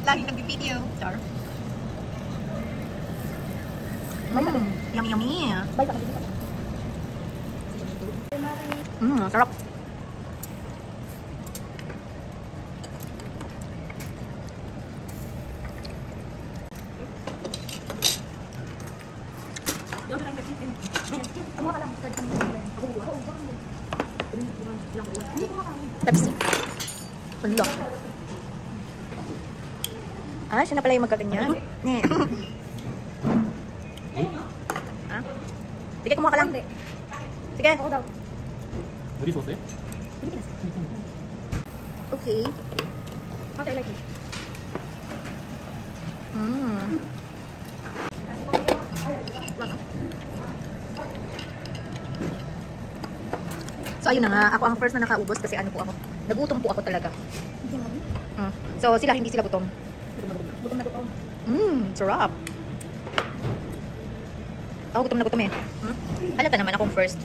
Lagi nag-video. Char. Yummy, yummy. Sarap. Pepsi. Wala. Siya na pala yung magkaganyan. Sige, kumuha ka lang. Sige. Ako daw. Okay. How do I like it? So ayun na nga, ako ang first na nakaubos kasi ano po ako. Nagutom po ako talaga. So sila hindi sila gutom. Gutom na gutom. Sarap. Ako gutom na gutom eh. Halata naman akong first.